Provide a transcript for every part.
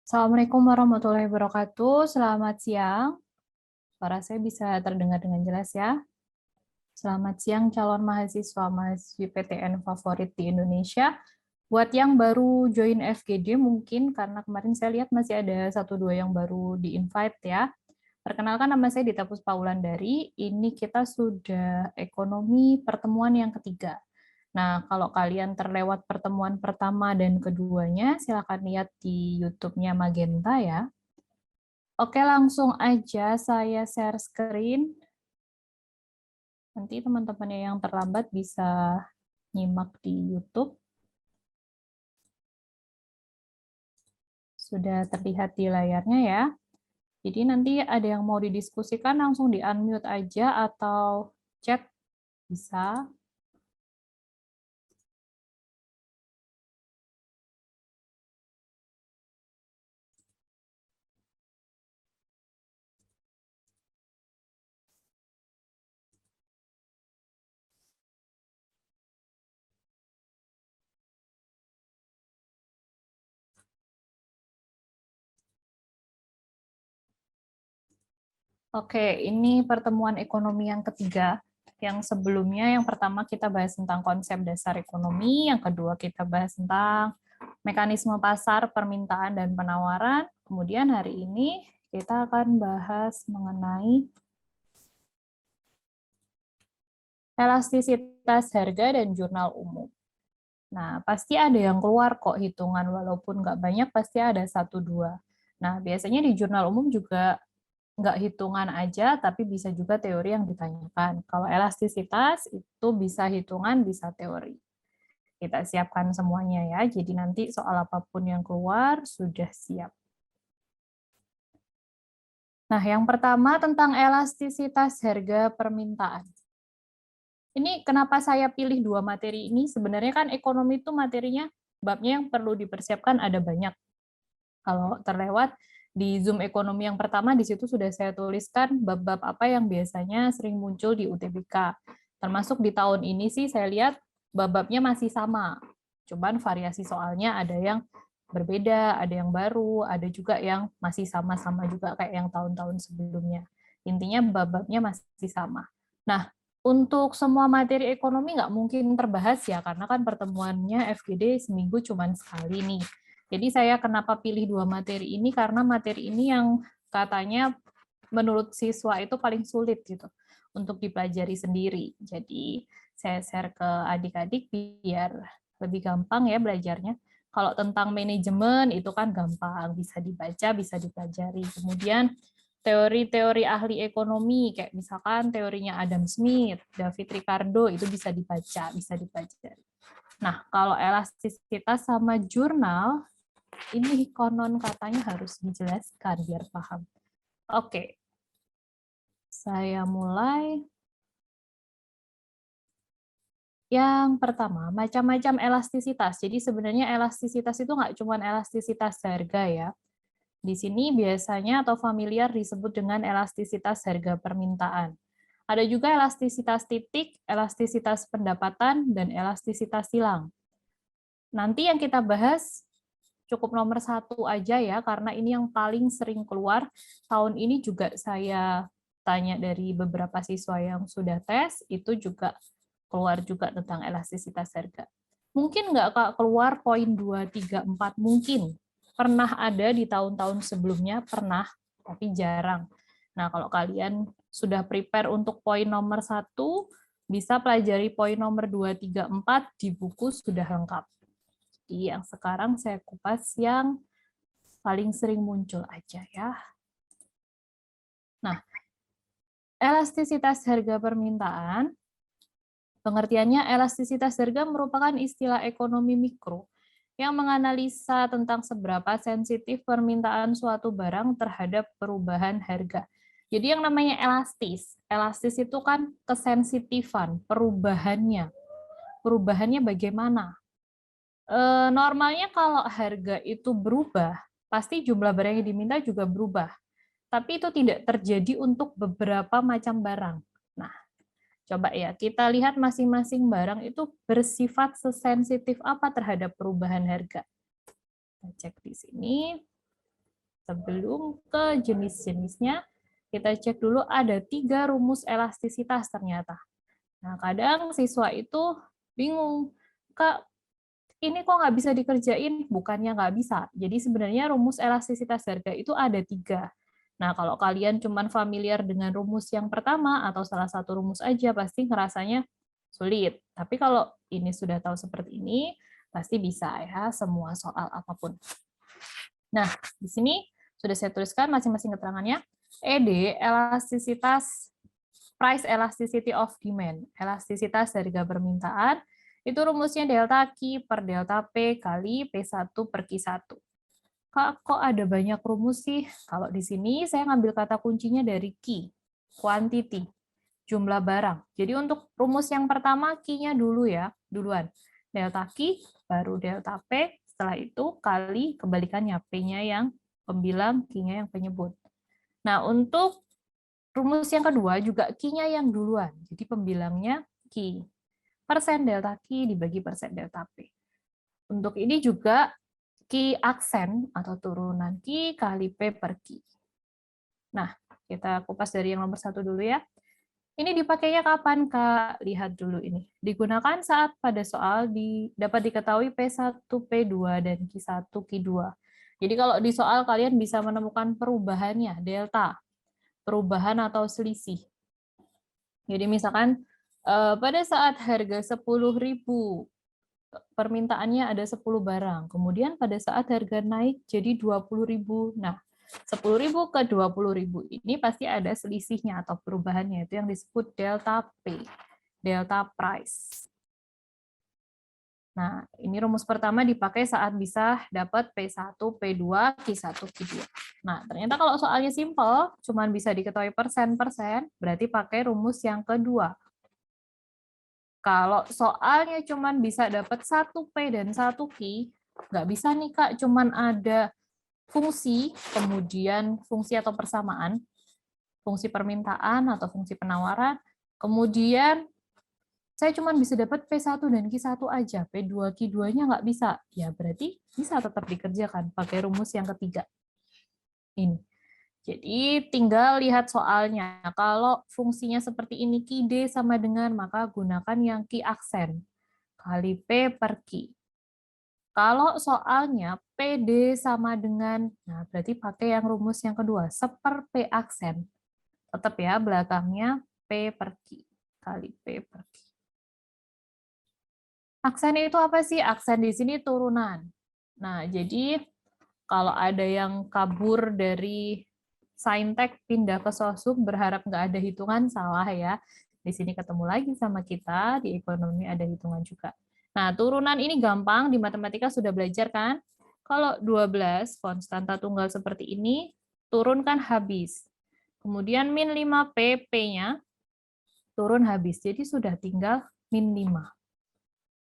Assalamualaikum warahmatullahi wabarakatuh. Selamat siang. Suara saya bisa terdengar dengan jelas ya. Selamat siang calon mahasiswa-mahasiswi PTN favorit di Indonesia. Buat yang baru join FGD mungkin karena kemarin saya lihat masih ada 1-2 yang baru di-invite ya. Perkenalkan, nama saya Dita Puspaulandari. Ini kita sudah ekonomi pertemuan yang ketiga. Nah, kalau kalian terlewat pertemuan pertama dan keduanya, silakan lihat di YouTube-nya Magenta ya. Oke, langsung aja saya share screen. Nanti teman-teman yang terlambat bisa nyimak di YouTube. Sudah terlihat di layarnya ya. Jadi nanti ada yang mau didiskusikan langsung di-unmute aja atau chat bisa. Oke, ini pertemuan ekonomi yang ketiga. Yang sebelumnya, yang pertama kita bahas tentang konsep dasar ekonomi, yang kedua kita bahas tentang mekanisme pasar, permintaan, dan penawaran. Kemudian hari ini kita akan bahas mengenai elastisitas harga dan jurnal umum. Nah, pasti ada yang keluar kok hitungan, walaupun nggak banyak, pasti ada 1-2. Nah, biasanya di jurnal umum juga nggak hitungan aja, tapi bisa juga teori yang ditanyakan. Kalau elastisitas itu bisa hitungan, bisa teori. Kita siapkan semuanya ya, jadi nanti soal apapun yang keluar sudah siap. Nah, yang pertama tentang elastisitas harga permintaan. Ini kenapa saya pilih 2 materi ini? Sebenarnya kan ekonomi itu materinya, babnya yang perlu dipersiapkan ada banyak. Kalau terlewat, di Zoom ekonomi yang pertama, di situ sudah saya tuliskan bab-bab apa yang biasanya sering muncul di UTBK. Termasuk di tahun ini sih saya lihat bab-babnya masih sama. Cuman variasi soalnya ada yang berbeda, ada yang baru, ada juga yang masih sama-sama juga kayak yang tahun-tahun sebelumnya. Intinya bab-babnya masih sama. Nah, untuk semua materi ekonomi nggak mungkin terbahas ya, karena kan pertemuannya FGD seminggu cuma sekali nih. Jadi saya kenapa pilih 2 materi ini, karena materi ini yang katanya menurut siswa itu paling sulit gitu untuk dipelajari sendiri. Jadi saya share ke adik-adik biar lebih gampang ya belajarnya. Kalau tentang manajemen itu kan gampang, bisa dibaca, bisa dipelajari. Kemudian teori-teori ahli ekonomi, kayak misalkan teorinya Adam Smith, David Ricardo, itu bisa dibaca, bisa dipelajari. Nah, kalau elastisitas sama jurnal, ini konon katanya harus dijelaskan biar paham. Oke, saya mulai. Yang pertama, macam-macam elastisitas. Jadi sebenarnya elastisitas itu nggak cuma elastisitas harga ya. Di sini biasanya atau familiar disebut dengan elastisitas harga permintaan. Ada juga elastisitas titik, elastisitas pendapatan, dan elastisitas silang. Nanti yang kita bahas cukup nomor 1 aja ya, karena ini yang paling sering keluar. Tahun ini juga saya tanya dari beberapa siswa yang sudah tes, itu juga keluar juga tentang elastisitas harga. Mungkin nggak Kak keluar poin 2, 3, 4, mungkin. Pernah ada di tahun-tahun sebelumnya, pernah, tapi jarang. Nah, kalau kalian sudah prepare untuk poin nomor 1, bisa pelajari poin nomor 2, 3, 4 di buku sudah lengkap. Jadi yang sekarang saya kupas yang paling sering muncul aja ya. Nah, elastisitas harga permintaan, pengertiannya elastisitas harga merupakan istilah ekonomi mikro yang menganalisa tentang seberapa sensitif permintaan suatu barang terhadap perubahan harga. Jadi yang namanya elastis itu kan kesensitifan, perubahannya. Perubahannya bagaimana? Normalnya kalau harga itu berubah, pasti jumlah barang yang diminta juga berubah. Tapi itu tidak terjadi untuk beberapa macam barang. Nah, coba ya, kita lihat masing-masing barang itu bersifat sesensitif apa terhadap perubahan harga. Kita cek di sini. Sebelum ke jenis-jenisnya, kita cek dulu ada 3 rumus elastisitas ternyata. Nah, kadang siswa itu bingung, Kak, ini kok nggak bisa dikerjain? Bukannya nggak bisa. Jadi sebenarnya rumus elastisitas harga itu ada 3. Nah, kalau kalian cuman familiar dengan rumus yang pertama atau salah satu rumus aja, pasti ngerasanya sulit. Tapi kalau ini sudah tahu seperti ini, pasti bisa ya semua soal apapun. Nah, di sini sudah saya tuliskan masing-masing keterangannya. ED, elastisitas, price elasticity of demand, elastisitas harga permintaan, itu rumusnya delta Q per delta P kali P1 per Q1. Kok ada banyak rumus sih? Kalau di sini saya ngambil kata kuncinya dari Q, quantity, jumlah barang. Jadi untuk rumus yang pertama Q-nya dulu ya, duluan. Delta Q, baru delta P, setelah itu kali kebalikannya, P-nya yang pembilang, Q-nya yang penyebut. Nah, untuk rumus yang kedua juga Q-nya yang duluan. Jadi pembilangnya Q. Persen delta Q dibagi persen delta P. Untuk ini juga Q aksen atau turunan Q kali P per Q. Nah, kita kupas dari yang nomor 1 dulu ya. Ini dipakainya kapan, Kak? Lihat dulu ini. Digunakan saat pada soal dapat diketahui P1, P2, dan Q1, Q2. Jadi kalau di soal kalian bisa menemukan perubahannya, delta, perubahan atau selisih. Jadi misalkan pada saat harga 10.000, permintaannya ada 10 barang. Kemudian pada saat harga naik jadi 20.000. Nah, 10.000 ke 20.000 ini pasti ada selisihnya atau perubahannya. Itu yang disebut delta P, delta price. Nah, ini rumus pertama dipakai saat bisa dapat P1, P2, Q1, Q2. Nah, ternyata kalau soalnya simple, cuman bisa diketahui persen-persen, berarti pakai rumus yang kedua. Kalau soalnya cuman bisa dapat 1 P dan 1 Q, nggak bisa nih Kak, cuman ada fungsi, kemudian fungsi atau persamaan, fungsi permintaan atau fungsi penawaran, kemudian saya cuma bisa dapat P1 dan Q1 aja, P2, Q2-nya nggak bisa. Ya berarti bisa tetap dikerjakan pakai rumus yang ketiga. Ini. Jadi tinggal lihat soalnya. Kalau fungsinya seperti ini, Q-D sama dengan, maka gunakan yang Q aksen, kali P per Q. Kalau soalnya PD sama dengan, nah berarti pakai yang rumus yang kedua, seper P aksen. Tetap ya, belakangnya P per Q, kali P per Q. Aksen itu apa sih? Aksen di sini turunan. Nah, jadi kalau ada yang kabur dari Saintek pindah ke Sosum berharap nggak ada hitungan, salah ya. Di sini ketemu lagi sama kita, di ekonomi ada hitungan juga. Nah, turunan ini gampang, di matematika sudah belajar kan? Kalau 12, konstanta tunggal seperti ini, turunkan habis. Kemudian min 5P, P-nya turun habis. Jadi sudah tinggal min 5.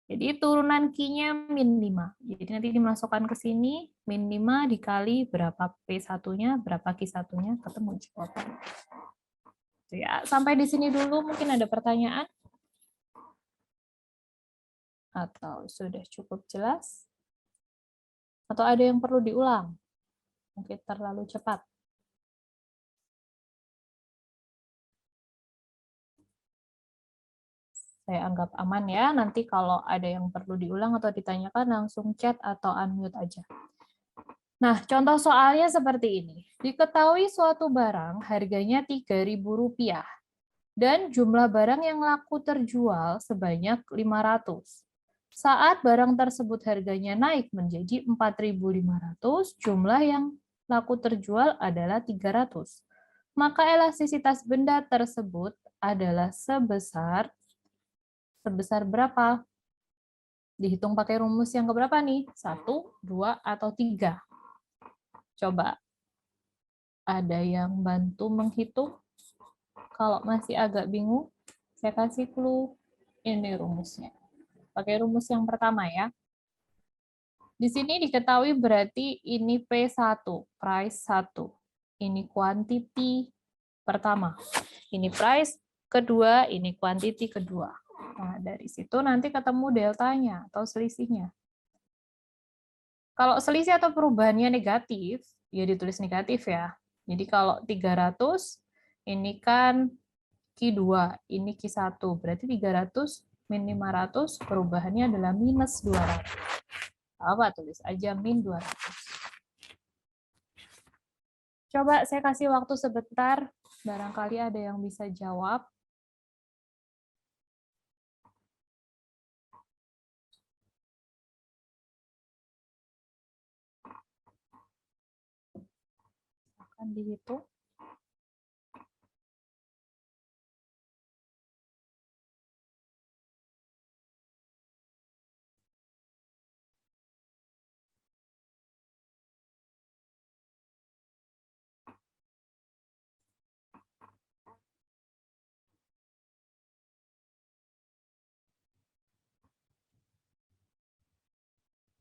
Jadi turunan Q-nya min 5. Jadi nanti dimasukkan ke sini, min 5 dikali berapa P1-nya, berapa Q1-nya, ketemu jawabannya. Ya, sampai di sini dulu, mungkin ada pertanyaan? Atau sudah cukup jelas? Atau ada yang perlu diulang? Mungkin terlalu cepat. Saya anggap aman ya, nanti kalau ada yang perlu diulang atau ditanyakan, langsung chat atau unmute aja. Nah, contoh soalnya seperti ini. Diketahui suatu barang harganya Rp3.000 dan jumlah barang yang laku terjual sebanyak 500. Saat barang tersebut harganya naik menjadi 4.500, jumlah yang laku terjual adalah 300. Maka elastisitas benda tersebut adalah sebesar berapa? Dihitung pakai rumus yang keberapa nih? 1, 2, atau 3? Coba. Ada yang bantu menghitung? Kalau masih agak bingung, saya kasih clue. Ini rumusnya. Pakai rumus yang pertama ya. Di sini diketahui berarti ini P1, price 1. Ini quantity pertama. Ini price kedua, ini quantity kedua. Nah, dari situ nanti ketemu deltanya atau selisihnya. Kalau selisih atau perubahannya negatif, ya ditulis negatif ya. Jadi kalau 300, ini kan Q2, ini Q1. Berarti 300 min 500 perubahannya adalah minus 200. Apa? Tulis aja min 200. Coba saya kasih waktu sebentar, barangkali ada yang bisa jawab. Akan dihitung.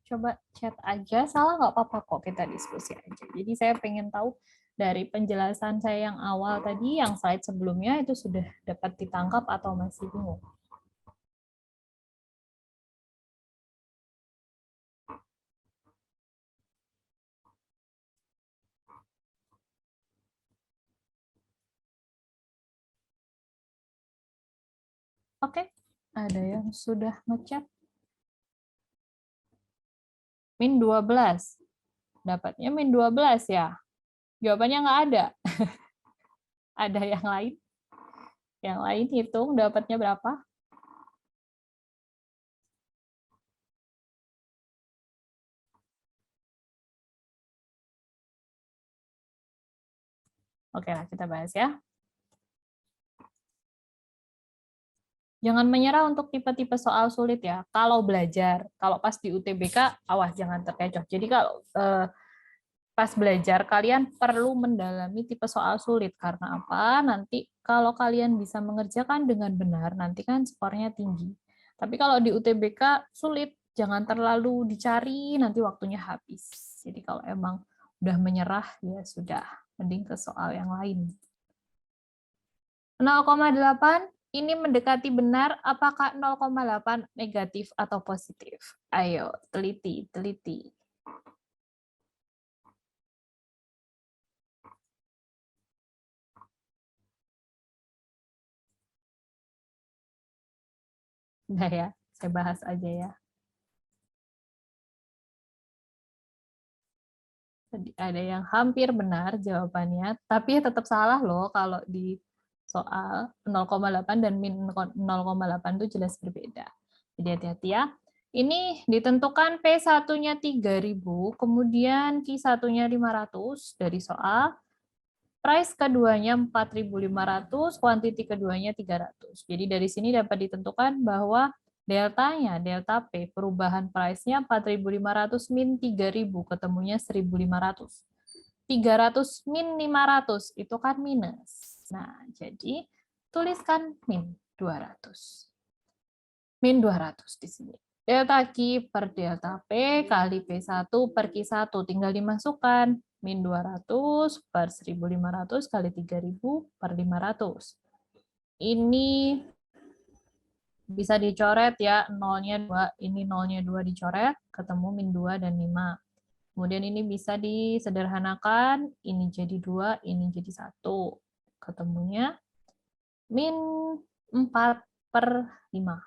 Coba chat aja, salah nggak apa-apa kok, kita diskusi aja. Jadi saya pengen tahu dari penjelasan saya yang awal tadi, yang slide sebelumnya itu sudah dapat ditangkap atau masih bingung? Oke, ada yang sudah ngechat? Min 12. Dapatnya min 12 ya? Jawabannya nggak ada. Ada yang lain? Yang lain hitung dapatnya berapa? Oke lah, kita bahas ya. Jangan menyerah untuk tipe-tipe soal sulit ya. Kalau belajar, kalau pas di UTBK, awas jangan terkecoh. Jadi kalau pas belajar, kalian perlu mendalami tipe soal sulit. Karena apa? Nanti kalau kalian bisa mengerjakan dengan benar, nanti kan skornya tinggi. Tapi kalau di UTBK sulit, jangan terlalu dicari, nanti waktunya habis. Jadi kalau emang udah menyerah, ya sudah. Mending ke soal yang lain. 0,8 ini mendekati benar, apakah 0,8 negatif atau positif? Ayo, teliti, teliti. Udah ya, saya bahas aja ya. Ada yang hampir benar jawabannya, tapi tetap salah loh kalau di soal 0,8 dan min 0,8 itu jelas berbeda. Jadi hati-hati ya. Ini ditentukan P1-nya 3.000, kemudian Q1-nya 500 dari soal, price keduanya 4.500, quantity keduanya 300. Jadi dari sini dapat ditentukan bahwa deltanya, delta P, perubahan price-nya 4.500 min 3.000, ketemunya 1.500. 300 min 500, itu kan minus. Nah, jadi tuliskan min 200. Min 200 di sini. Delta Q per delta P kali P1 per Q1, tinggal dimasukkan. Min 200 per 1.500 kali 3.000 per 500. Ini bisa dicoret ya, nolnya 2, ini nolnya 2 dicoret, ketemu min 2 dan 5. Kemudian ini bisa disederhanakan, ini jadi 2, ini jadi 1. Ketemunya min 4 per 5.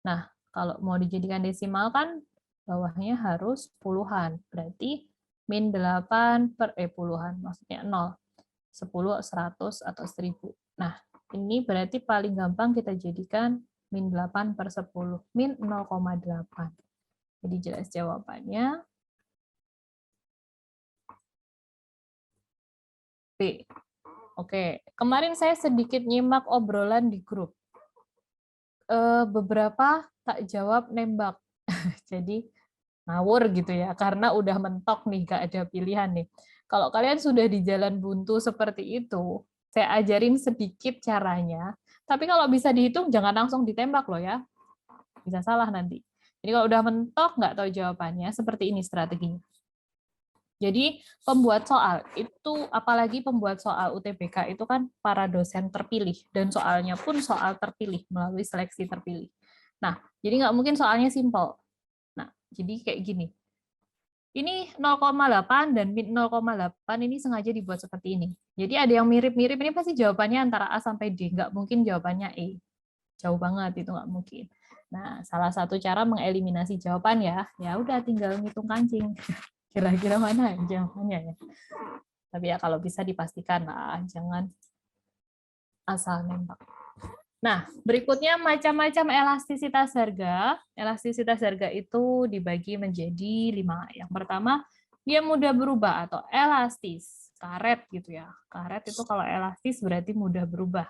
Nah, kalau mau dijadikan desimal kan bawahnya harus puluhan. Berarti min 8 per puluhan, maksudnya 0. 10, 100, atau 1000. Nah, ini berarti paling gampang kita jadikan min 8 per 10. Min 0,8. Jadi jelas jawabannya B. Oke, kemarin saya sedikit nyimak obrolan di grup. Beberapa tak jawab nembak. Jadi ngawur gitu ya, karena udah mentok nih, gak ada pilihan nih. Kalau kalian sudah di jalan buntu seperti itu, saya ajarin sedikit caranya, tapi kalau bisa dihitung jangan langsung ditembak loh ya, bisa salah nanti. Jadi kalau udah mentok nggak tahu jawabannya, seperti ini strateginya. Jadi pembuat soal itu, apalagi pembuat soal UTBK itu kan para dosen terpilih, dan soalnya pun soal terpilih melalui seleksi terpilih. Nah, jadi nggak mungkin soalnya simpel. Nah, jadi kayak gini. Ini 0,8 dan min 0,8 ini sengaja dibuat seperti ini. Jadi ada yang mirip-mirip, ini pasti jawabannya antara A sampai D, nggak mungkin jawabannya E. Jauh banget, itu nggak mungkin. Nah, salah satu cara mengeliminasi jawaban ya udah tinggal ngitung kancing. Kira-kira mana jawabannya ya. Tapi ya kalau bisa dipastikan lah, jangan asal nembak. Nah, berikutnya macam-macam elastisitas harga. Elastisitas harga itu dibagi menjadi 5. Yang pertama, dia mudah berubah atau elastis. Karet gitu ya. Karet itu kalau elastis berarti mudah berubah.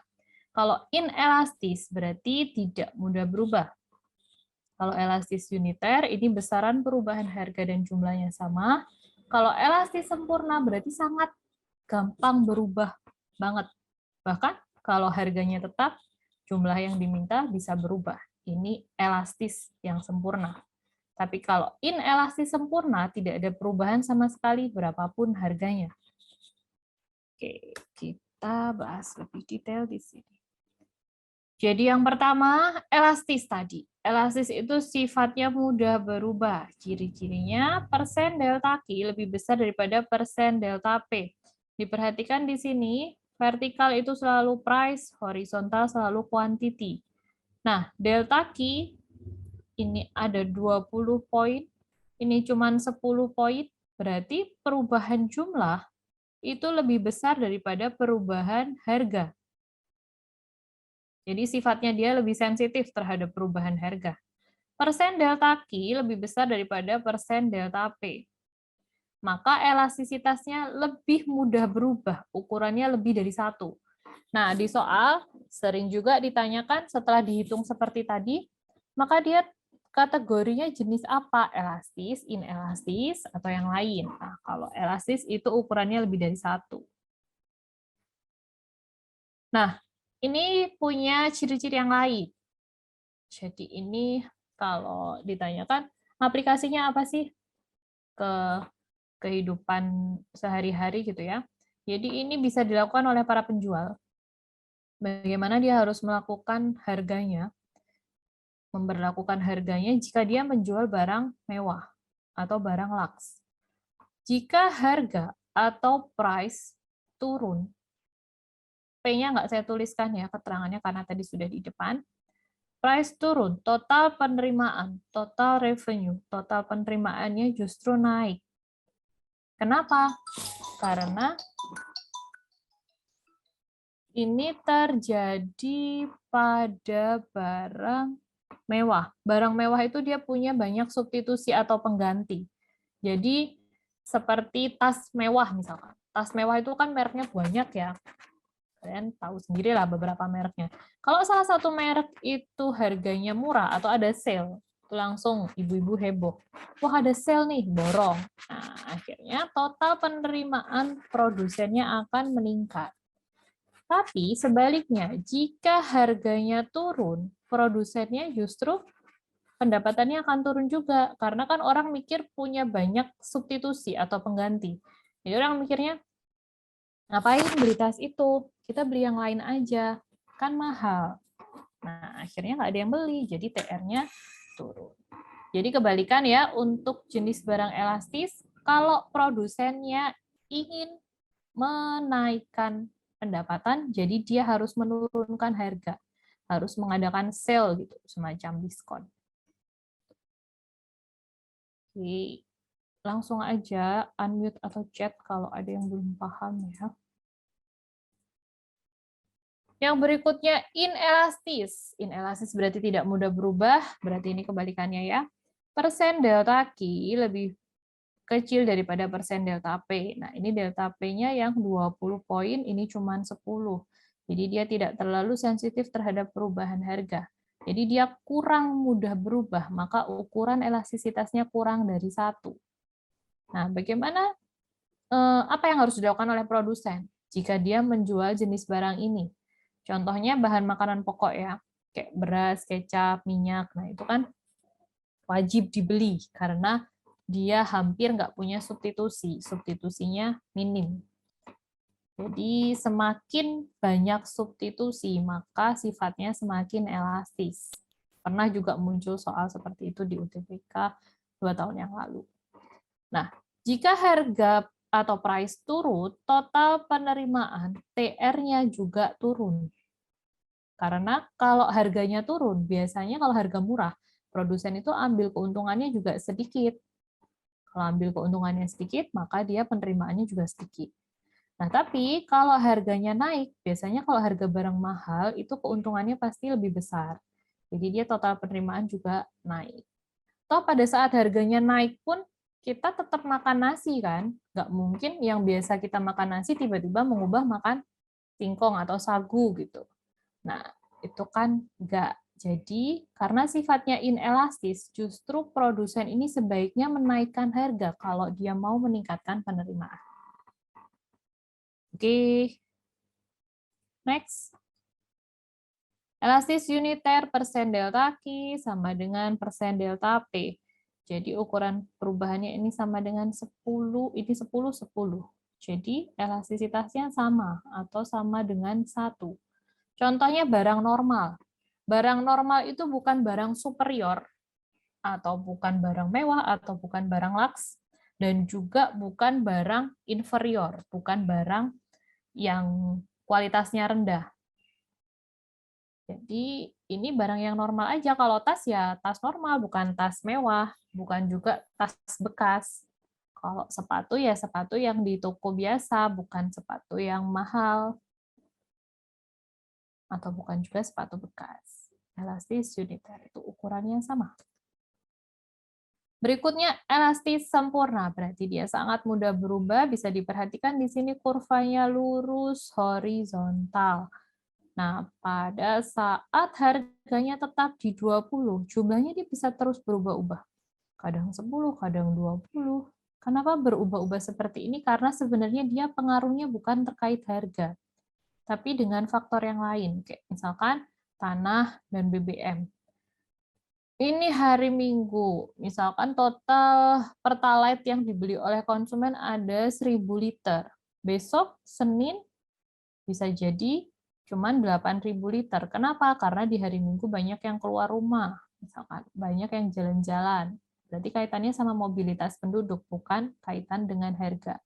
Kalau inelastis berarti tidak mudah berubah. Kalau elastis uniter, ini besaran perubahan harga dan jumlahnya sama. Kalau elastis sempurna berarti sangat gampang berubah banget. Bahkan kalau harganya tetap, jumlah yang diminta bisa berubah. Ini elastis yang sempurna. Tapi kalau inelastis sempurna, tidak ada perubahan sama sekali berapapun harganya. Oke, kita bahas lebih detail di sini. Jadi yang pertama, elastis tadi. Elastis itu sifatnya mudah berubah. Ciri-cirinya persen delta Q lebih besar daripada persen delta P. Diperhatikan di sini, vertikal itu selalu price, horizontal selalu quantity. Nah, delta Q ini ada 20 poin, ini cuma 10 poin, berarti perubahan jumlah itu lebih besar daripada perubahan harga. Jadi sifatnya dia lebih sensitif terhadap perubahan harga. Persen delta Q lebih besar daripada persen delta P. Maka elastisitasnya lebih mudah berubah, ukurannya lebih dari 1. Nah, di soal sering juga ditanyakan setelah dihitung seperti tadi, maka dia kategorinya jenis apa? Elastis, inelastis, atau yang lain. Nah, kalau elastis itu ukurannya lebih dari 1. Nah, ini punya ciri-ciri yang lain. Jadi ini kalau ditanyakan, aplikasinya apa sih ke kehidupan sehari-hari gitu ya. Jadi ini bisa dilakukan oleh para penjual. Bagaimana dia harus melakukan harganya, memberlakukan harganya jika dia menjual barang mewah atau barang lux. Jika harga atau price turun, P-nya nggak saya tuliskan ya keterangannya karena tadi sudah di depan. Price turun, total penerimaan, total revenue, total penerimaannya justru naik. Kenapa? Karena ini terjadi pada barang mewah. Barang mewah itu dia punya banyak substitusi atau pengganti. Jadi seperti tas mewah misalkan. Tas mewah itu kan mereknya banyak ya. Kalian tahu sendiri lah beberapa mereknya. Kalau salah satu merek itu harganya murah atau ada sale, itu langsung ibu-ibu heboh. Wah ada sale nih, borong. Nah, akhirnya total penerimaan produsennya akan meningkat. Tapi sebaliknya, jika harganya turun, produsennya justru pendapatannya akan turun juga. Karena kan orang mikir punya banyak substitusi atau pengganti. Jadi orang mikirnya, ngapain beli tas itu? Kita beli yang lain aja, kan mahal. Nah, akhirnya nggak ada yang beli, jadi TR-nya turun. Jadi kebalikan ya, untuk jenis barang elastis, kalau produsennya ingin menaikkan pendapatan, jadi dia harus menurunkan harga, harus mengadakan sale gitu, semacam diskon. Oke, langsung aja unmute atau chat kalau ada yang belum paham ya. Yang berikutnya inelastis. Inelastis berarti tidak mudah berubah, berarti ini kebalikannya ya. Persen delta Q lebih kecil daripada persen delta P. Nah, ini delta P-nya yang 20 poin, ini cuma 10. Jadi dia tidak terlalu sensitif terhadap perubahan harga. Jadi dia kurang mudah berubah, maka ukuran elastisitasnya kurang dari 1. Nah, bagaimana apa yang harus dilakukan oleh produsen jika dia menjual jenis barang ini? Contohnya bahan makanan pokok ya, kayak beras, kecap, minyak. Nah, itu kan wajib dibeli karena dia hampir nggak punya substitusi. Substitusinya minim. Jadi semakin banyak substitusi, maka sifatnya semakin elastis. Pernah juga muncul soal seperti itu di UTBK 2 tahun yang lalu. Nah, Jika harga atau price turun, total penerimaan TR-nya juga turun. Karena kalau harganya turun, biasanya kalau harga murah, produsen itu ambil keuntungannya juga sedikit. Kalau ambil keuntungannya sedikit, maka dia penerimaannya juga sedikit. Nah, tapi kalau harganya naik, biasanya kalau harga barang mahal, itu keuntungannya pasti lebih besar. Jadi dia total penerimaan juga naik. Toh pada saat harganya naik pun, kita tetap makan nasi kan? Nggak mungkin yang biasa kita makan nasi tiba-tiba mengubah makan singkong atau sagu gitu. Nah, itu kan nggak. Jadi, karena sifatnya inelastis, justru produsen ini sebaiknya menaikkan harga kalau dia mau meningkatkan penerimaan. Oke, next. Elastis uniter persen delta Q sama dengan persen delta P. Jadi ukuran perubahannya ini sama dengan 10, ini 10, 10. Jadi elastisitasnya sama atau sama dengan 1. Contohnya barang normal. Barang normal itu bukan barang superior, atau bukan barang mewah, atau bukan barang laks, dan juga bukan barang inferior, bukan barang yang kualitasnya rendah. Jadi ini barang yang normal aja. Kalau tas ya tas normal, bukan tas mewah, bukan juga tas bekas. Kalau sepatu ya sepatu yang di toko biasa, bukan sepatu yang mahal. Atau bukan juga sepatu bekas. Elastis uniter itu ukurannya sama. Berikutnya elastis sempurna, berarti dia sangat mudah berubah, bisa diperhatikan di sini kurvanya lurus horizontal. Nah, pada saat harganya tetap di 20, jumlahnya dia bisa terus berubah-ubah. Kadang 10, kadang 20. Kenapa berubah-ubah seperti ini? Karena sebenarnya dia pengaruhnya bukan terkait harga, tapi dengan faktor yang lain, kayak misalkan tanah dan BBM. Ini hari Minggu, misalkan total Pertalite yang dibeli oleh konsumen ada 1.000 liter. Besok, Senin, bisa jadi cuman 8.000 liter. Kenapa? Karena di hari Minggu banyak yang keluar rumah, misalkan banyak yang jalan-jalan. Berarti kaitannya sama mobilitas penduduk, bukan kaitan dengan harga.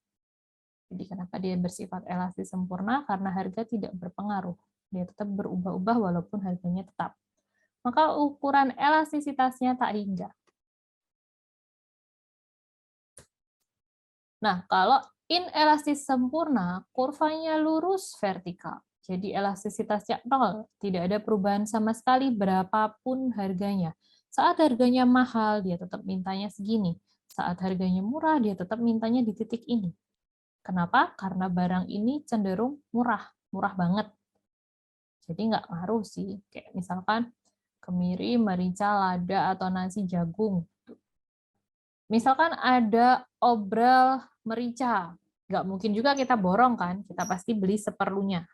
Jadi kenapa dia bersifat elastis sempurna? Karena harga tidak berpengaruh. Dia tetap berubah-ubah walaupun harganya tetap. Maka ukuran elastisitasnya tak hingga. Nah, kalau inelastis sempurna, kurvanya lurus vertikal. Jadi elastisitasnya 0, tidak ada perubahan sama sekali berapapun harganya. Saat harganya mahal, dia tetap mintanya segini. Saat harganya murah, dia tetap mintanya di titik ini. Kenapa? Karena barang ini cenderung murah, murah banget. Jadi nggak ngaruh sih. Kayak misalkan kemiri, merica, lada, atau nasi jagung. Misalkan ada obral merica, nggak mungkin juga kita borong kan, kita pasti beli seperlunya.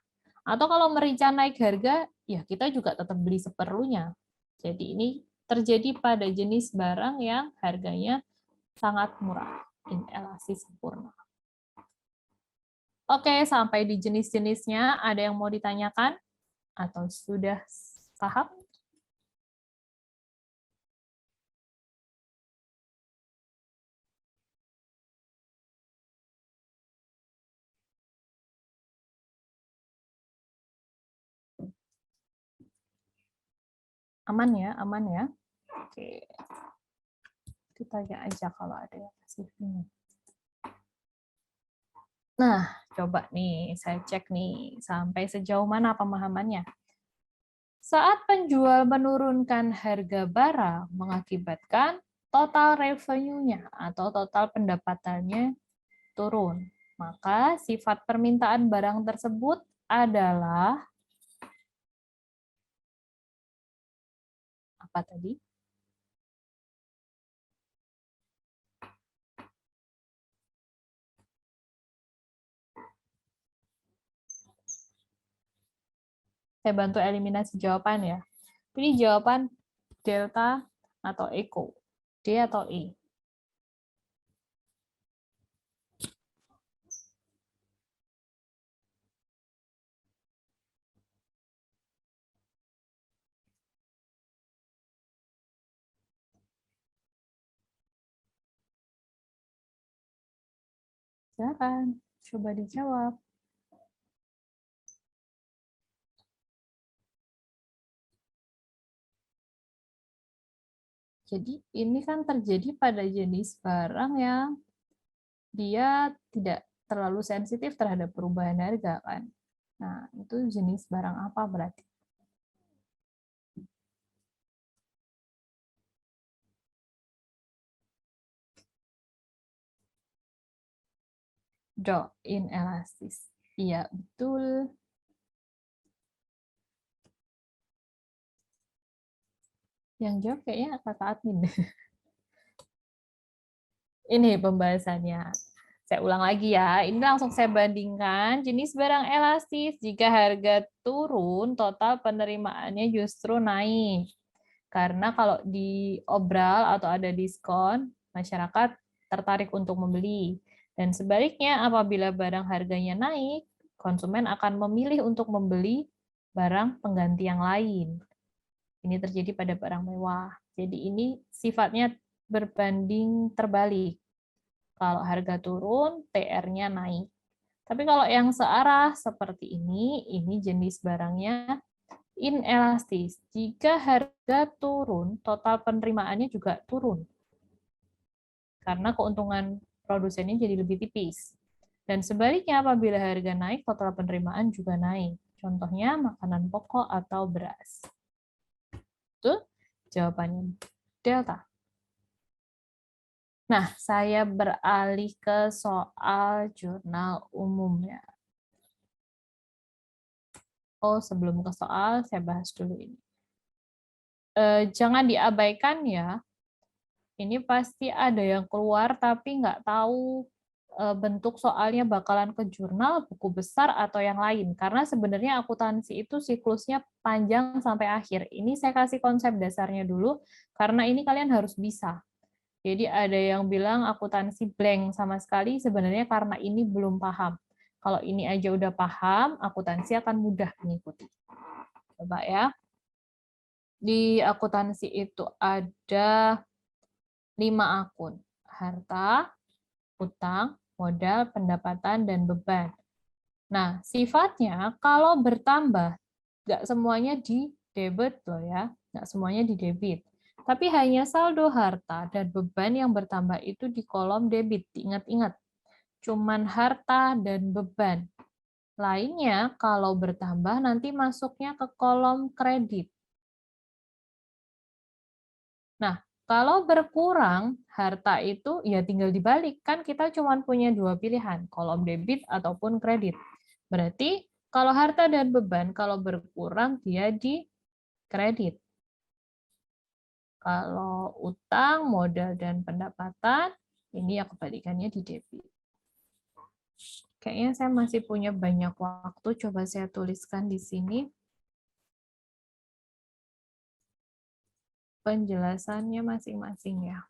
Atau kalau merica naik harga, ya kita juga tetap beli seperlunya. Jadi ini terjadi pada jenis barang yang harganya sangat murah, inelastis sempurna. Oke, sampai di jenis-jenisnya, ada yang mau ditanyakan? Atau sudah paham? Aman ya, aman ya. Oke, ditanya aja kalau ada yang masih bingung. Nah, coba nih, saya cek nih, sampai sejauh mana pemahamannya. Saat penjual menurunkan harga barang, mengakibatkan total revenue-nya atau total pendapatannya turun. Maka sifat permintaan barang tersebut adalah apa tadi? Saya bantu eliminasi jawaban ya. Ini jawaban delta atau eco. D atau E? Silakan, coba dijawab. Jadi ini kan terjadi pada jenis barang yang dia tidak terlalu sensitif terhadap perubahan harga kan. Nah, itu jenis barang apa berarti? Drop inelastis. Iya, betul. Yang jawab kayaknya kakak admin. Ini pembahasannya. Saya ulang lagi ya. Ini langsung saya bandingkan jenis barang elastis. Jika harga turun, total penerimaannya justru naik. Karena kalau diobral atau ada diskon, masyarakat tertarik untuk membeli. Dan sebaliknya, apabila barang harganya naik, konsumen akan memilih untuk membeli barang pengganti yang lain. Ini terjadi pada barang mewah. Jadi ini sifatnya berbanding terbalik. Kalau harga turun, TR-nya naik. Tapi kalau yang searah seperti ini jenis barangnya inelastis. Jika harga turun, total penerimaannya juga turun. Karena keuntungan produsennya jadi lebih tipis. Dan sebaliknya apabila harga naik, total penerimaan juga naik. Contohnya makanan pokok atau beras. Itu jawabannya delta. Nah, saya beralih ke soal jurnal umumnya. Oh, sebelum ke soal, saya bahas dulu ini. Jangan diabaikan ya, ini pasti ada yang keluar tapi nggak tahu bentuk soalnya bakalan ke jurnal, buku besar, atau yang lain. Karena sebenarnya akuntansi itu siklusnya panjang sampai akhir. Ini saya kasih konsep dasarnya dulu, karena ini kalian harus bisa. Jadi ada yang bilang akuntansi blank sama sekali, sebenarnya karena ini belum paham. Kalau ini aja udah paham, akuntansi akan mudah mengikuti. Coba ya. Di akuntansi itu ada 5 akun. Harta, utang, modal, pendapatan, dan beban. Nah, sifatnya kalau bertambah, nggak semuanya di debit loh ya, nggak semuanya di debit. Tapi hanya saldo harta dan beban yang bertambah itu di kolom debit. Ingat-ingat, cuman harta dan beban. Lainnya kalau bertambah nanti masuknya ke kolom kredit. Nah, kalau berkurang harta itu ya tinggal dibalik. Kan kita cuma punya 2 pilihan, kolom debit ataupun kredit. Berarti kalau harta dan beban kalau berkurang dia di kredit. Kalau utang, modal, dan pendapatan, ini ya kebalikannya di debit. Kayaknya saya masih punya banyak waktu, coba saya tuliskan di sini. Penjelasannya masing-masing ya.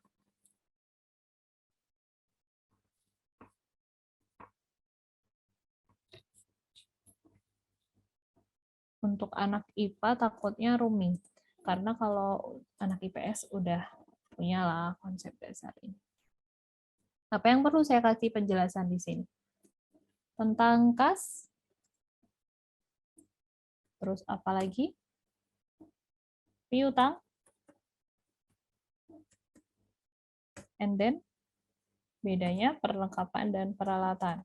Untuk anak IPA takutnya rumit. Karena kalau anak IPS udah punya lah konsep dasar ini. Apa yang perlu saya kasih penjelasan di sini? Tentang kas, terus apa lagi? Piutang, and then bedanya perlengkapan dan peralatan.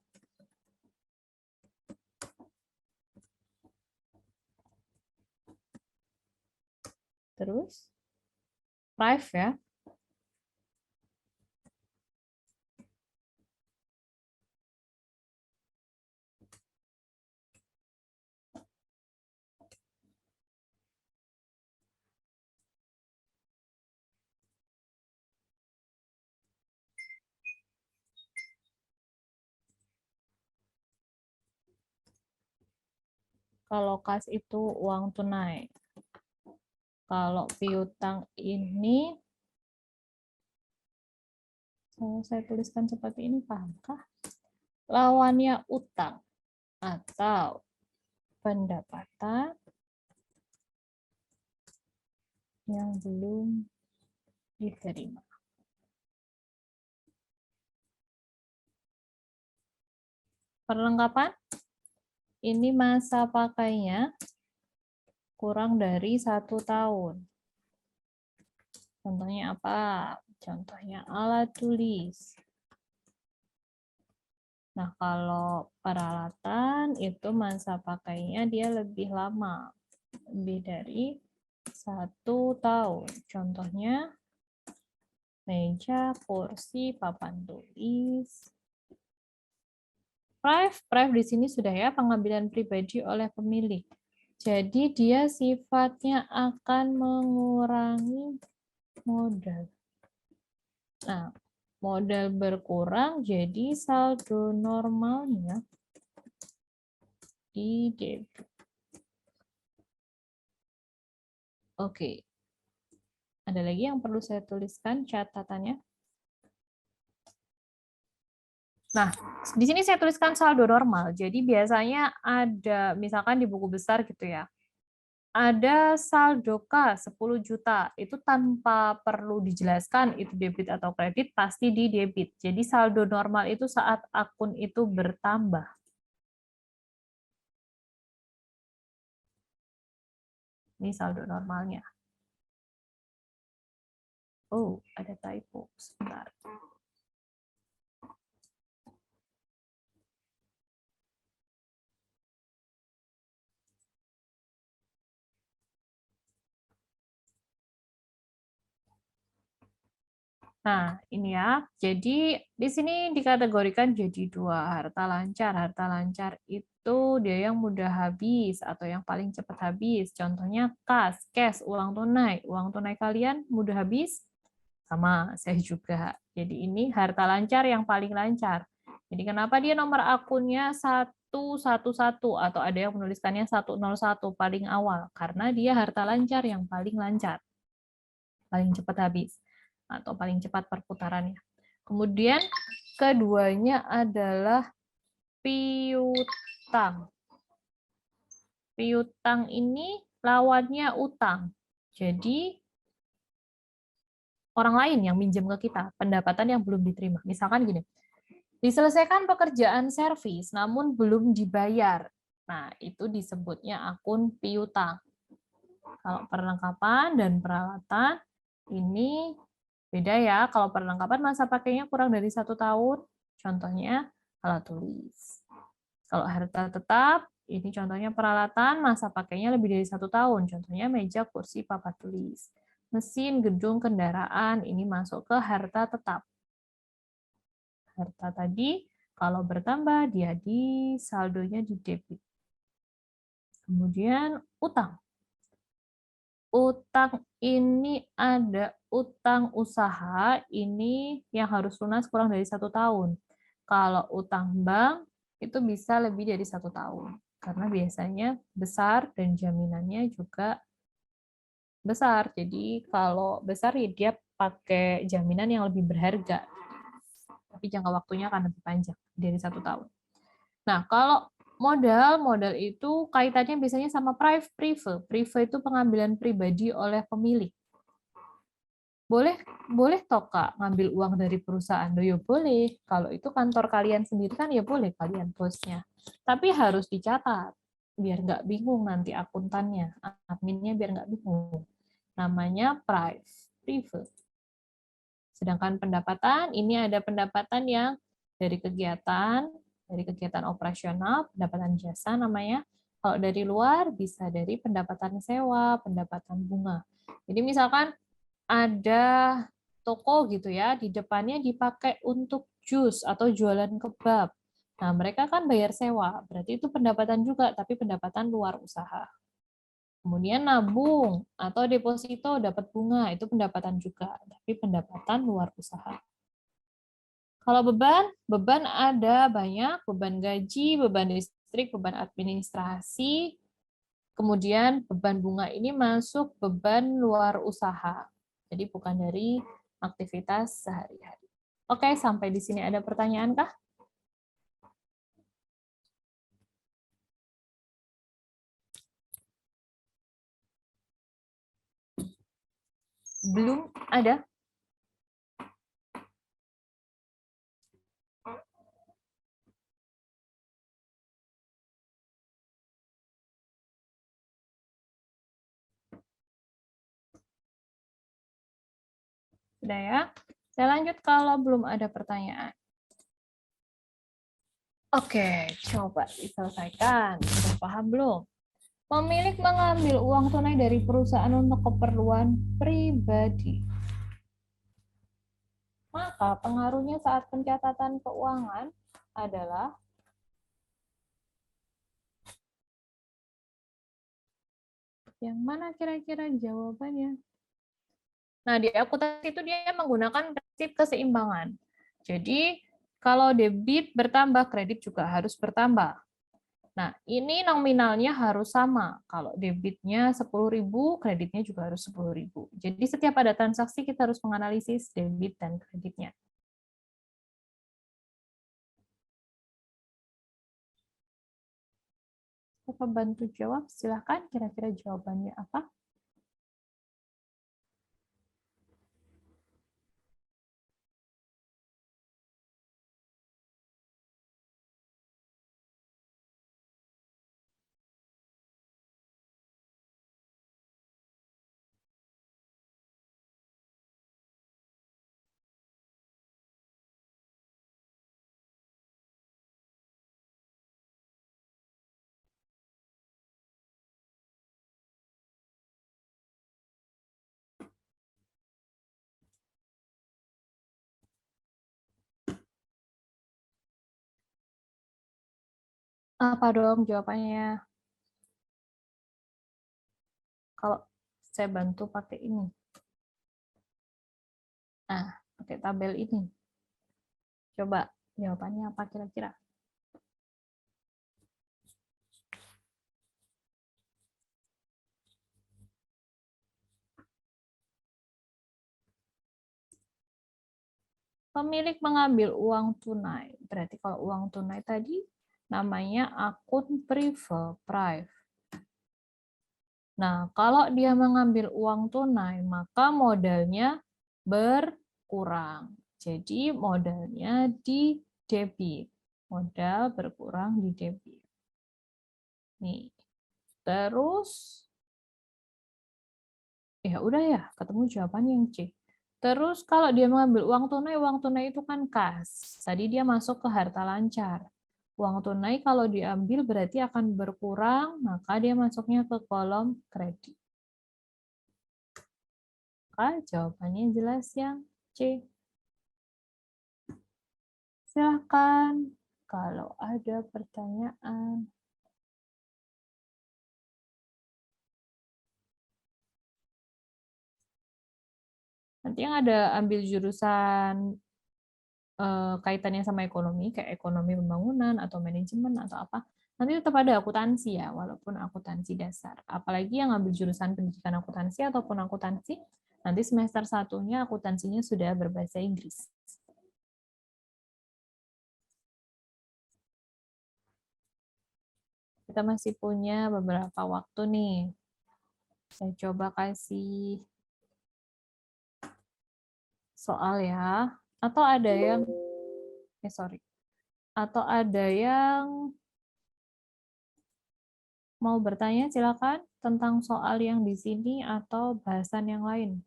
Terus, price ya. Kalau kas itu uang tunai. Kalau piutang ini, saya tuliskan seperti ini, pahamkah? Lawannya utang atau pendapatan yang belum diterima. Perlengkapan, ini masa pakainya kurang dari 1 tahun. Contohnya apa? Contohnya alat tulis. Nah, kalau peralatan itu masa pakainya dia lebih lama, lebih dari 1 tahun. Contohnya meja, kursi, papan tulis. Prive di sini sudah ya, pengambilan pribadi oleh pemilik. Jadi dia sifatnya akan mengurangi modal. Nah, modal berkurang, jadi saldo normalnya di debit. Oke. Ada lagi yang perlu saya tuliskan catatannya? Nah, di sini saya tuliskan saldo normal. Jadi biasanya ada, misalkan di buku besar gitu ya, ada saldo K 10 juta. Itu tanpa perlu dijelaskan itu debit atau kredit, pasti di debit. Jadi saldo normal itu saat akun itu bertambah. Ini saldo normalnya. Oh, ada typo. Sebentar. Nah, ini ya. Jadi di sini dikategorikan jadi 2, harta lancar. Harta lancar itu dia yang mudah habis atau yang paling cepat habis. Contohnya kas, cash, uang tunai. Uang tunai kalian mudah habis? Sama, saya juga. Jadi ini harta lancar yang paling lancar. Jadi kenapa dia nomor akunnya 111 atau ada yang menuliskannya 101 paling awal? Karena dia harta lancar yang paling lancar. Paling cepat habis atau paling cepat perputarannya. Kemudian keduanya adalah piutang. Piutang ini lawannya utang. Jadi orang lain yang minjem ke kita, pendapatan yang belum diterima. Misalkan gini, diselesaikan pekerjaan servis namun belum dibayar. Nah, itu disebutnya akun piutang. Kalau perlengkapan dan peralatan ini beda ya. Kalau perlengkapan masa pakainya kurang dari 1 tahun, contohnya alat tulis. Kalau harta tetap, ini contohnya peralatan masa pakainya lebih dari 1 tahun, contohnya meja, kursi, papan tulis. Mesin, gedung, kendaraan, ini masuk ke harta tetap. Harta tadi, kalau bertambah, dia di saldonya di debit. Kemudian utang. Utang ini ada utang usaha, ini yang harus lunas kurang dari 1 tahun. Kalau utang bank, itu bisa lebih dari 1 tahun. Karena biasanya besar dan jaminannya juga besar. Jadi kalau besar ya dia pakai jaminan yang lebih berharga. Tapi jangka waktunya akan lebih panjang, dari 1 tahun. Nah, kalau modal itu kaitannya biasanya sama prive. Prive itu pengambilan pribadi oleh pemilik. Boleh toh Kak ngambil uang dari perusahaan? Ya boleh. Kalau itu kantor kalian sendiri kan ya boleh kalian bosnya. Tapi harus dicatat biar nggak bingung nanti akuntannya, adminnya biar nggak bingung. Namanya prive. Sedangkan pendapatan, ini ada pendapatan yang dari kegiatan operasional, pendapatan jasa namanya. Kalau dari luar bisa dari pendapatan sewa, pendapatan bunga. Jadi misalkan ada toko gitu ya, di depannya dipakai untuk jus atau jualan kebab. Nah, mereka kan bayar sewa, berarti itu pendapatan juga, tapi pendapatan luar usaha. Kemudian nabung atau deposito dapat bunga, itu pendapatan juga, tapi pendapatan luar usaha. Kalau beban ada banyak, beban gaji, beban listrik, beban administrasi, kemudian beban bunga ini masuk beban luar usaha. Jadi bukan dari aktivitas sehari-hari. Oke, sampai di sini ada pertanyaan kah? Belum ada? Sudah ya? Saya lanjut kalau belum ada pertanyaan. Oke, coba diselesaikan. Sudah paham belum? Pemilik mengambil uang tunai dari perusahaan untuk keperluan pribadi. Maka pengaruhnya saat pencatatan keuangan adalah yang mana kira-kira jawabannya? Nah, di akuntansi itu dia menggunakan prinsip keseimbangan. Jadi, kalau debit bertambah, kredit juga harus bertambah. Nah, ini nominalnya harus sama. Kalau debitnya 10.000, kreditnya juga harus 10.000. Jadi, setiap ada transaksi, kita harus menganalisis debit dan kreditnya. Siapa bantu jawab? Silahkan, kira-kira jawabannya apa? Apa dong jawabannya? Kalau saya bantu pakai ini. Nah, pakai tabel ini. Coba jawabannya apa kira-kira? Pemilik mengambil uang tunai. Berarti kalau uang tunai tadi namanya akun prive. Nah, kalau dia mengambil uang tunai, maka modalnya berkurang. Jadi modalnya di debit. Modal berkurang di debit. Nih. Terus ya udah ya, ketemu jawabannya yang C. Terus kalau dia mengambil uang tunai itu kan kas. Tadi dia masuk ke harta lancar. Uang tunai kalau diambil berarti akan berkurang, maka dia masuknya ke kolom kredit. Maka jawabannya jelas yang C. Silakan kalau ada pertanyaan. Nanti yang ada ambil jurusan kaitannya sama ekonomi, kayak ekonomi pembangunan atau manajemen atau apa, nanti tetap ada akuntansi ya, walaupun akuntansi dasar. Apalagi yang ambil jurusan pendidikan akuntansi ataupun akuntansi, nanti semester satunya akuntansinya sudah berbahasa Inggris. Kita masih punya beberapa waktu nih. Saya coba kasih soal ya. Atau ada yang, sorry. Atau ada yang mau bertanya, silakan tentang soal yang di sini atau bahasan yang lain.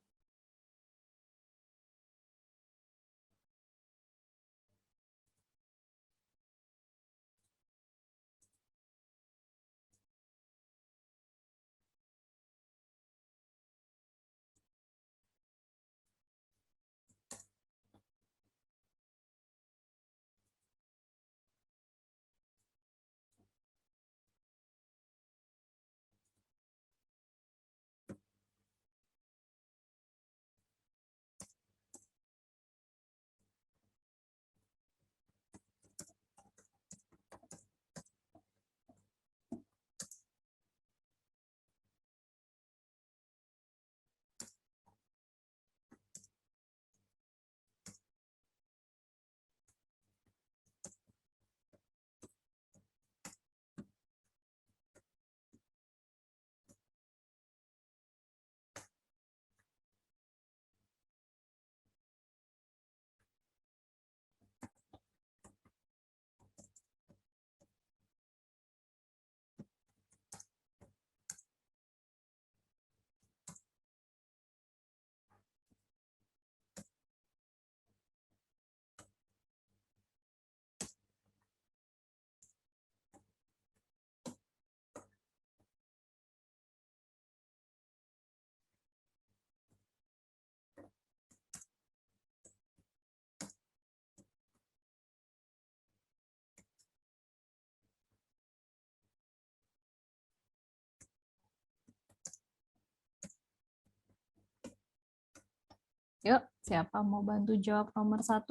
Yuk, siapa mau bantu jawab nomor 1?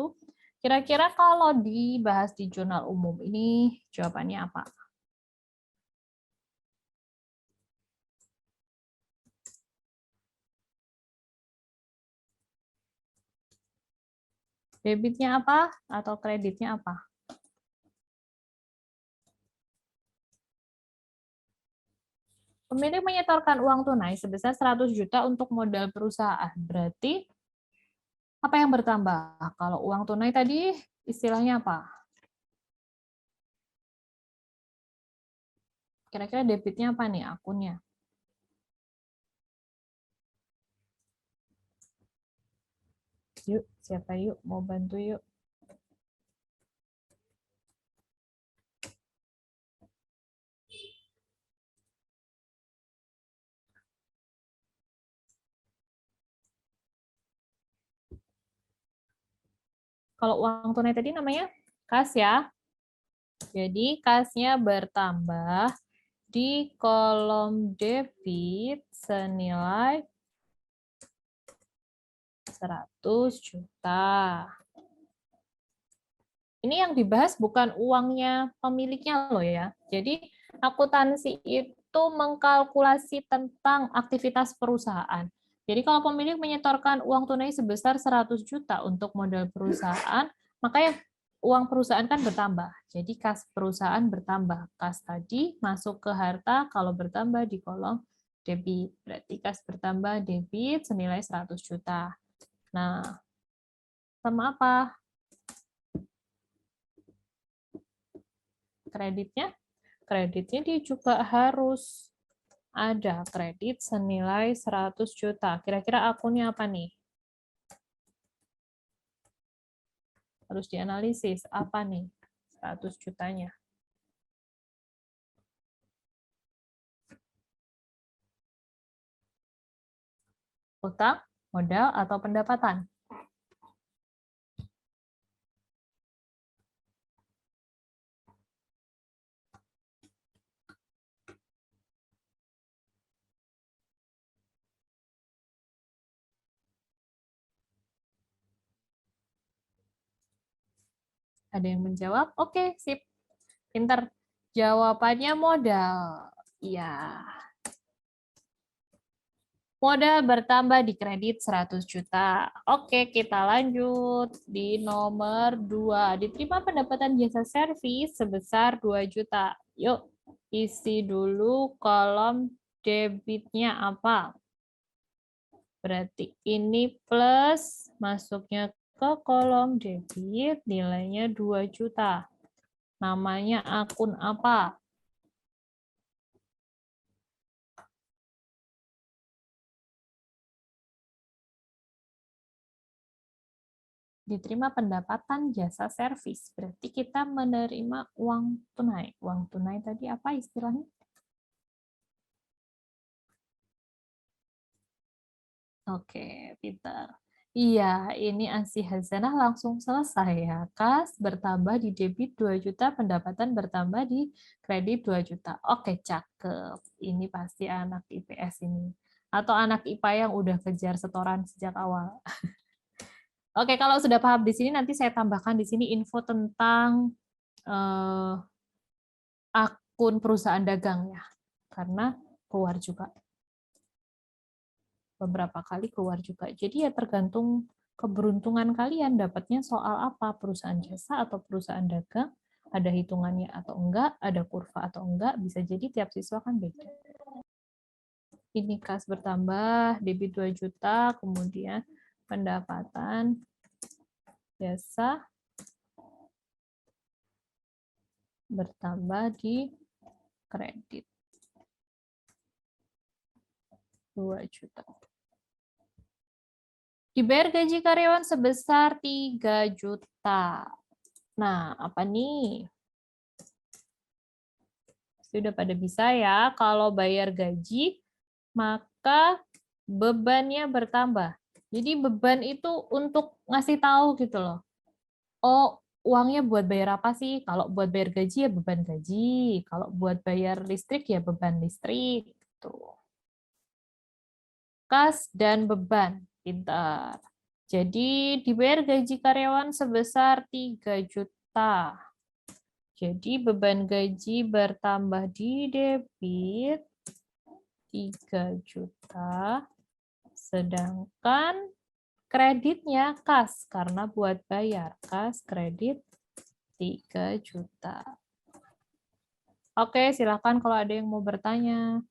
Kira-kira kalau dibahas di jurnal umum ini jawabannya apa? Debitnya apa atau kreditnya apa? Pemilik menyetorkan uang tunai sebesar 100 juta untuk modal perusahaan. Berarti apa yang bertambah? Kalau uang tunai tadi istilahnya apa? Kira-kira debitnya apa nih akunnya? Yuk, siapa yuk? Mau bantu yuk. Kalau uang tunai tadi namanya kas ya. Jadi kasnya bertambah di kolom debit senilai 100 juta. Ini yang dibahas bukan uangnya pemiliknya loh ya. Jadi akuntansi itu mengkalkulasi tentang aktivitas perusahaan. Jadi kalau pemilik menyetorkan uang tunai sebesar 100 juta untuk modal perusahaan, makanya uang perusahaan kan bertambah. Jadi kas perusahaan bertambah. Kas tadi masuk ke harta kalau bertambah di kolom debit. Berarti kas bertambah debit senilai 100 juta. Nah, sama apa? Kreditnya? Kreditnya dia juga harus ada kredit senilai 100 juta. Kira-kira akunnya apa nih? Harus dianalisis. Apa nih 100 jutanya? Utang, modal, atau pendapatan? Ada yang menjawab? Oke, sip. Pinter. Jawabannya modal. Iya. Modal bertambah di kredit 100 juta. Oke, kita lanjut. Di nomor 2. Diterima pendapatan jasa servis sebesar 2 juta. Yuk, isi dulu kolom debitnya apa. Berarti ini plus, masuknya ke kolom debit, nilainya 2 juta. Namanya akun apa? Diterima pendapatan jasa servis. Berarti kita menerima uang tunai. Uang tunai tadi apa istilahnya? Oke, pintar. Iya, ini Ansi Hazanah langsung selesai ya. Kas bertambah di debit 2 juta, pendapatan bertambah di kredit 2 juta. Oke, cakep. Ini pasti anak IPS ini. Atau anak IPA yang udah kejar setoran sejak awal. Oke, kalau sudah paham di sini, nanti saya tambahkan di sini info tentang eh, akun perusahaan dagang ya. Karena keluar juga. Beberapa kali keluar juga. Jadi ya tergantung keberuntungan kalian dapatnya soal apa, perusahaan jasa atau perusahaan dagang, ada hitungannya atau enggak, ada kurva atau enggak, bisa jadi tiap siswa kan beda. Ini kas bertambah, debit 2 juta, kemudian pendapatan jasa bertambah di kredit 2 juta. Dibayar gaji karyawan sebesar 3 juta. Nah, apa nih? Sudah pada bisa ya, kalau bayar gaji, maka bebannya bertambah. Jadi beban itu untuk ngasih tahu gitu loh. Oh, uangnya buat bayar apa sih? Kalau buat bayar gaji ya beban gaji. Kalau buat bayar listrik ya beban listrik. Tuh. Kas dan beban. Pintar. Jadi dibayar gaji karyawan sebesar 3 juta. Jadi beban gaji bertambah di debit 3 juta, sedangkan kreditnya kas, karena buat bayar kas kredit 3 juta. Oke, silakan kalau ada yang mau bertanya.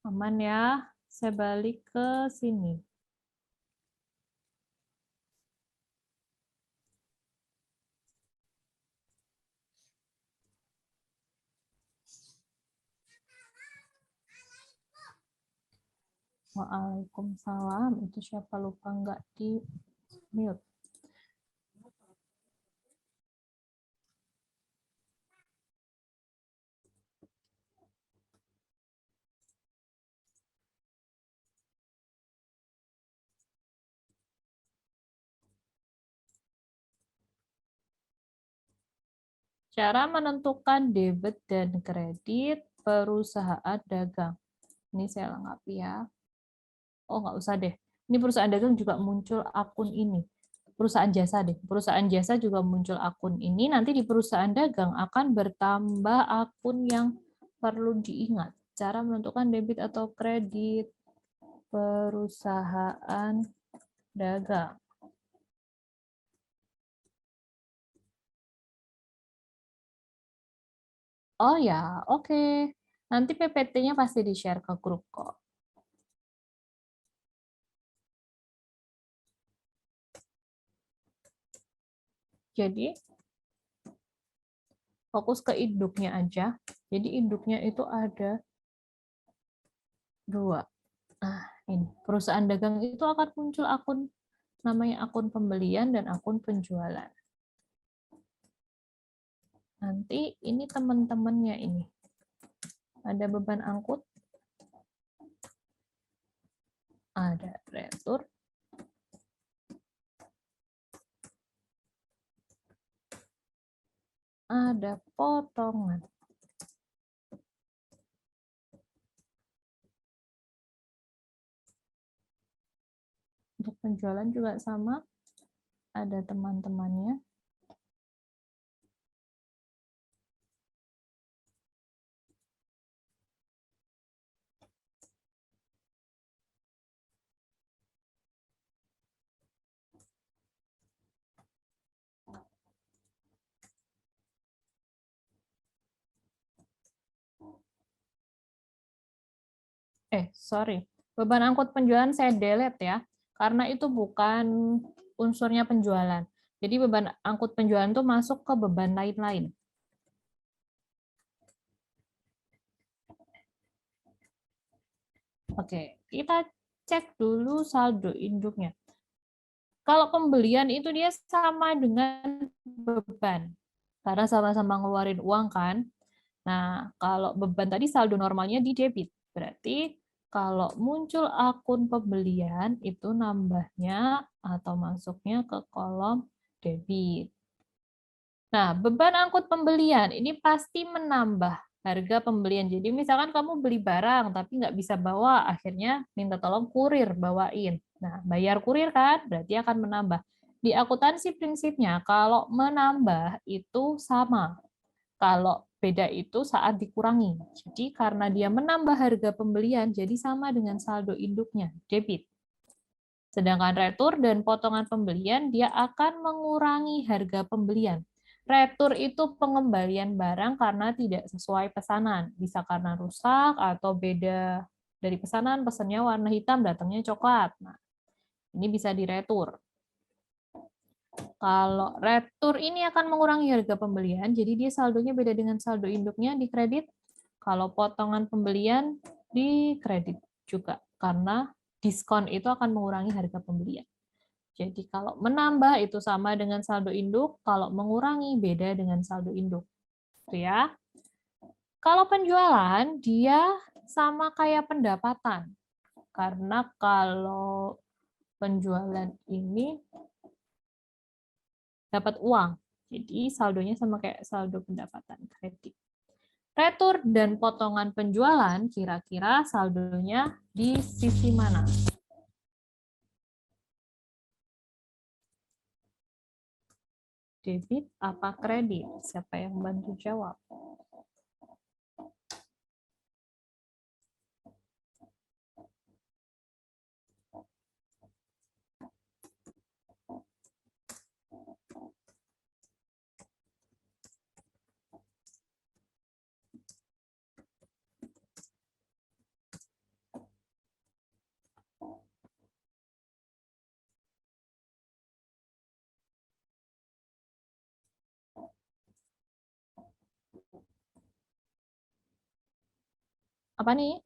Aman ya? Saya balik ke sini. Waalaikumsalam. Itu siapa lupa nggak di mute. Cara menentukan debit dan kredit perusahaan dagang. Ini saya lengkapi ya. Oh, nggak usah deh. Ini perusahaan dagang juga muncul akun ini. Perusahaan jasa deh. Perusahaan jasa juga muncul akun ini. Nanti di perusahaan dagang akan bertambah akun yang perlu diingat. Cara menentukan debit atau kredit perusahaan dagang. Oh ya, oke. Nanti PPT-nya pasti di-share ke grup kok. Jadi, fokus ke induknya aja. Jadi induknya itu ada 2. Nah, ini. Perusahaan dagang itu akan muncul akun, namanya akun pembelian dan akun penjualan. Nanti ini teman-temannya ini. Ada beban angkut, ada retur, ada potongan. Untuk penjualan juga sama, ada teman-temannya. Sorry. Beban angkut penjualan saya delete ya, karena itu bukan unsurnya penjualan. Jadi beban angkut penjualan itu masuk ke beban lain-lain. Oke, kita cek dulu saldo induknya. Kalau pembelian itu dia sama dengan beban, karena sama-sama ngeluarin uang kan. Nah, kalau beban tadi saldo normalnya di debit. Berarti kalau muncul akun pembelian, itu nambahnya atau masuknya ke kolom debit. Nah, beban angkut pembelian ini pasti menambah harga pembelian. Jadi misalkan kamu beli barang tapi nggak bisa bawa, akhirnya minta tolong kurir bawain. Nah, bayar kurir kan, berarti akan menambah. Di akuntansi prinsipnya, kalau menambah itu sama. Kalau beda itu saat dikurangi. Jadi karena dia menambah harga pembelian, jadi sama dengan saldo induknya, debit. Sedangkan retur dan potongan pembelian, dia akan mengurangi harga pembelian. Retur itu pengembalian barang karena tidak sesuai pesanan. Bisa karena rusak atau beda dari pesanan, pesannya warna hitam, datangnya coklat. Nah, ini bisa diretur. Kalau retur ini akan mengurangi harga pembelian, jadi dia saldonya beda dengan saldo induknya di kredit. Kalau potongan pembelian di kredit juga, karena diskon itu akan mengurangi harga pembelian. Jadi kalau menambah itu sama dengan saldo induk, kalau mengurangi beda dengan saldo induk. Itu ya. Kalau penjualan, dia sama kayak pendapatan. Karena kalau penjualan ini dapat uang. Jadi saldonya sama kayak saldo pendapatan kredit. Retur dan potongan penjualan kira-kira saldonya di sisi mana? Debit apa kredit? Siapa yang bantu jawab? Apa nih?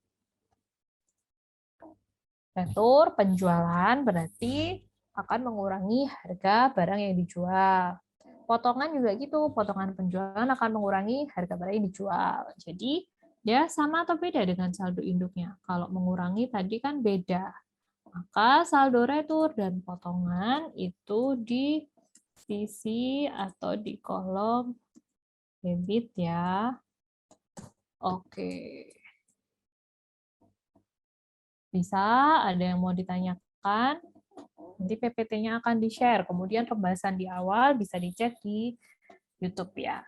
Retur penjualan berarti akan mengurangi harga barang yang dijual. Potongan juga gitu, potongan penjualan akan mengurangi harga barang yang dijual. Jadi, dia sama atau beda dengan saldo induknya? Kalau mengurangi tadi kan beda. Maka saldo retur dan potongan itu di sisi atau di kolom debit ya. Oke. Bisa, ada yang mau ditanyakan? Nanti PPT-nya akan di-share. Kemudian pembahasan di awal bisa dicek di YouTube ya.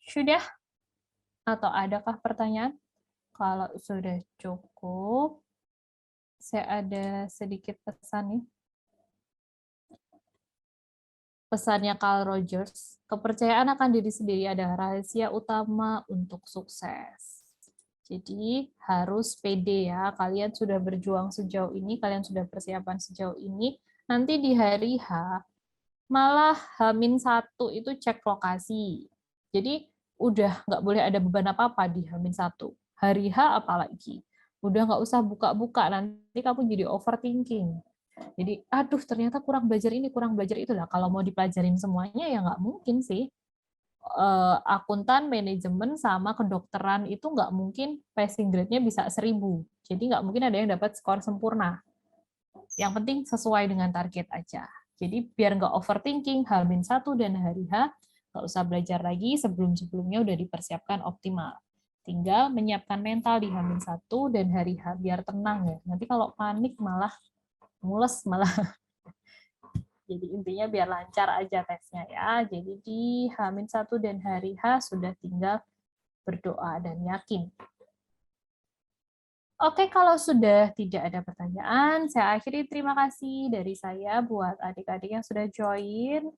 Sudah? Atau adakah pertanyaan? Kalau sudah cukup, saya ada sedikit pesan nih. Pesannya Carl Rogers, kepercayaan akan diri sendiri adalah rahasia utama untuk sukses. Jadi harus pede ya, kalian sudah berjuang sejauh ini, kalian sudah persiapan sejauh ini, nanti di hari H, malah H-1 itu cek lokasi. Jadi udah nggak boleh ada beban apa-apa di H-1. Hari H apalagi. Udah nggak usah buka-buka, nanti kamu jadi overthinking. Jadi, aduh ternyata kurang belajar ini, kurang belajar itu lah. Kalau mau dipelajarin semuanya ya nggak mungkin sih. Akuntan, manajemen, sama kedokteran itu nggak mungkin passing grade-nya bisa 1000. Jadi nggak mungkin ada yang dapat skor sempurna. Yang penting sesuai dengan target aja. Jadi biar nggak overthinking, H-1 dan hari H, nggak usah belajar lagi, sebelum-sebelumnya udah dipersiapkan optimal. Tinggal menyiapkan mental di H-1 dan hari H, biar tenang ya. Nanti kalau panik malah mules malah. Jadi intinya biar lancar aja tesnya ya. Jadi di H-1 dan hari H sudah tinggal berdoa dan yakin. Oke, kalau sudah tidak ada pertanyaan, saya akhiri. Terima kasih dari saya buat adik-adik yang sudah join.